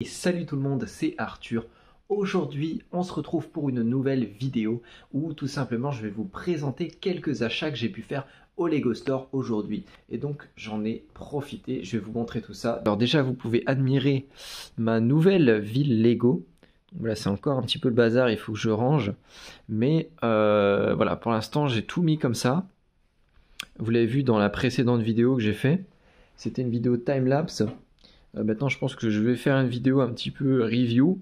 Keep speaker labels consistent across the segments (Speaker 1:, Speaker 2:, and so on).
Speaker 1: Et salut tout le monde, c'est Arthur. Aujourd'hui, on se retrouve pour une nouvelle vidéo où tout simplement je vais vous présenter quelques achats que j'ai pu faire au Lego Store aujourd'hui. Et donc j'en ai profité, je vais vous montrer tout ça. Alors déjà vous pouvez admirer ma nouvelle ville Lego. Voilà, c'est encore un petit peu le bazar, il faut que je range. Mais voilà, pour l'instant j'ai tout mis comme ça. Vous l'avez vu dans la précédente vidéo que j'ai fait. C'était une vidéo time-lapse. Maintenant je pense que je vais faire une vidéo un petit peu review,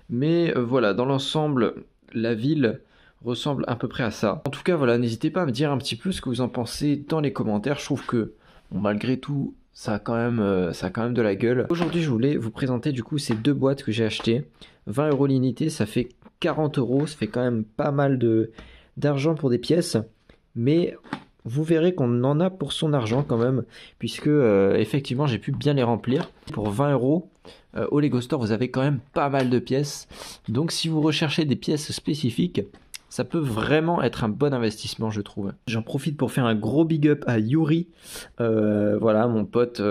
Speaker 1: mais voilà, dans l'ensemble la ville ressemble à peu près à ça. En tout cas voilà, n'hésitez pas à me dire un petit peu ce que vous en pensez dans les commentaires. Je trouve que bon, malgré tout ça a quand même de la gueule. Aujourd'hui je voulais vous présenter du coup ces deux boîtes que j'ai achetées. 20 € l'unité, ça fait 40 €, ça fait quand même pas mal d'argent pour des pièces, mais vous verrez qu'on en a pour son argent quand même, puisque effectivement j'ai pu bien les remplir. Pour 20 € au Lego Store, vous avez quand même pas mal de pièces. Donc si vous recherchez des pièces spécifiques, ça peut vraiment être un bon investissement, je trouve. J'en profite pour faire un gros big up à Yuri, voilà, mon pote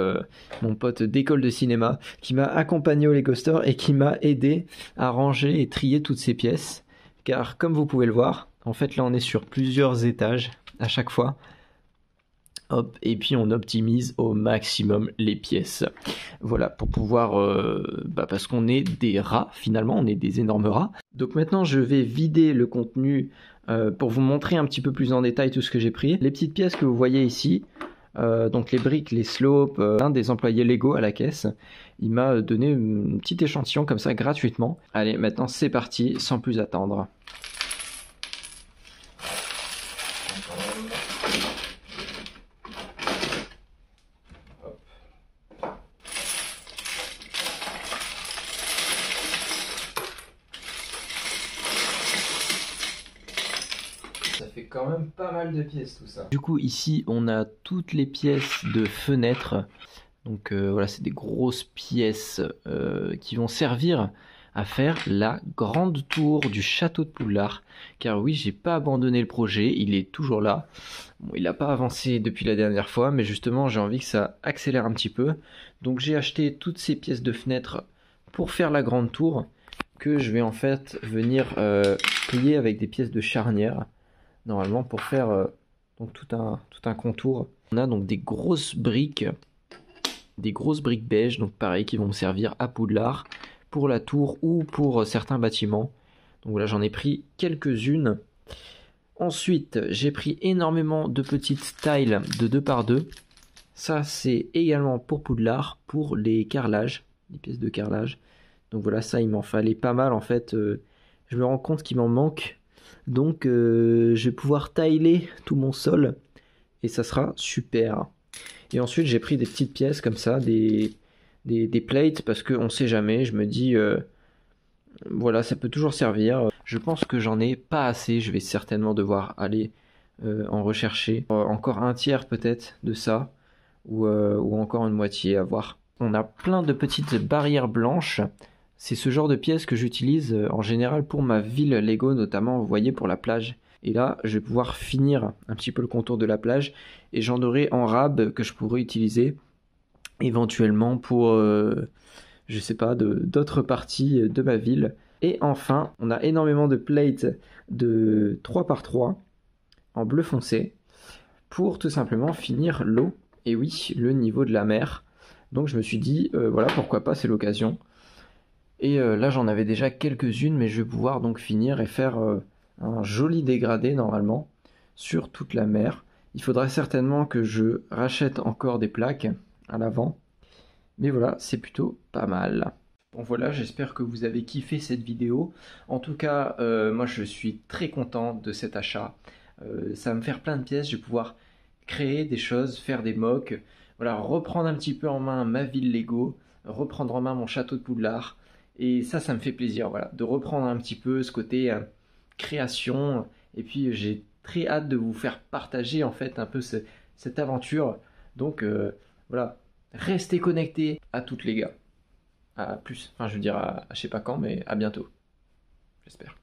Speaker 1: d'école de cinéma, qui m'a accompagné au Lego Store et qui m'a aidé à ranger et trier toutes ces pièces. Car comme vous pouvez le voir, en fait là on est sur plusieurs étages à chaque fois. Hop, et puis on optimise au maximum les pièces. Voilà, pour pouvoir, parce qu'on est des rats finalement, on est des énormes rats. Donc maintenant je vais vider le contenu pour vous montrer un petit peu plus en détail tout ce que j'ai pris. Les petites pièces que vous voyez ici, donc les briques, les slopes, un des employés Lego à la caisse, il m'a donné un petit échantillon comme ça gratuitement. Allez, maintenant c'est parti, sans plus attendre. Ça fait quand même pas mal de pièces tout ça. Du coup ici on a toutes les pièces de fenêtres. Donc voilà, c'est des grosses pièces qui vont servir à faire la grande tour du château de Poudlard. Car oui, j'ai pas abandonné le projet, il est toujours là. Bon, il n'a pas avancé depuis la dernière fois, mais justement j'ai envie que ça accélère un petit peu. Donc j'ai acheté toutes ces pièces de fenêtres pour faire la grande tour, que je vais en fait venir plier avec des pièces de charnière. Normalement pour faire donc tout un contour. On a donc des grosses briques beige, donc pareil, qui vont me servir à Poudlard pour la tour ou pour certains bâtiments. Donc voilà, j'en ai pris quelques-unes. Ensuite j'ai pris énormément de petites tiles de 2x2. Ça c'est également pour Poudlard, pour les carrelages, les pièces de carrelage. Donc voilà, ça il m'en fallait pas mal en fait. Je me rends compte qu'il m'en manque. Donc je vais pouvoir tiler tout mon sol et ça sera super. Et ensuite j'ai pris des petites pièces comme ça, des plates, parce qu'on sait jamais, je me dis voilà, ça peut toujours servir. Je pense que j'en ai pas assez, je vais certainement devoir aller en rechercher encore un tiers peut-être de ça, ou encore une moitié, à voir. On a plein de petites barrières blanches. C'est ce genre de pièces que j'utilise en général pour ma ville Lego, notamment, vous voyez, pour la plage. Et là, je vais pouvoir finir un petit peu le contour de la plage et j'en aurai en rab que je pourrais utiliser éventuellement pour, je sais pas, d'autres parties de ma ville. Et enfin, on a énormément de plates de 3x3 en bleu foncé pour tout simplement finir l'eau. Et oui, le niveau de la mer. Donc je me suis dit, voilà, pourquoi pas, c'est l'occasion. Et là j'en avais déjà quelques-unes, mais je vais pouvoir donc finir et faire un joli dégradé normalement sur toute la mer. Il faudra certainement que je rachète encore des plaques à l'avant, mais voilà, c'est plutôt pas mal. Bon voilà, j'espère que vous avez kiffé cette vidéo. En tout cas, moi je suis très content de cet achat. Ça va me faire plein de pièces, je vais pouvoir créer des choses, faire des mocks, voilà, reprendre un petit peu en main ma ville Lego, reprendre en main mon château de Poudlard. Et ça me fait plaisir, voilà, de reprendre un petit peu ce côté création. Et puis j'ai très hâte de vous faire partager en fait un peu cette aventure. Donc voilà, restez connectés à toutes les gars. À plus, enfin je veux dire à je sais pas quand, mais à bientôt, j'espère.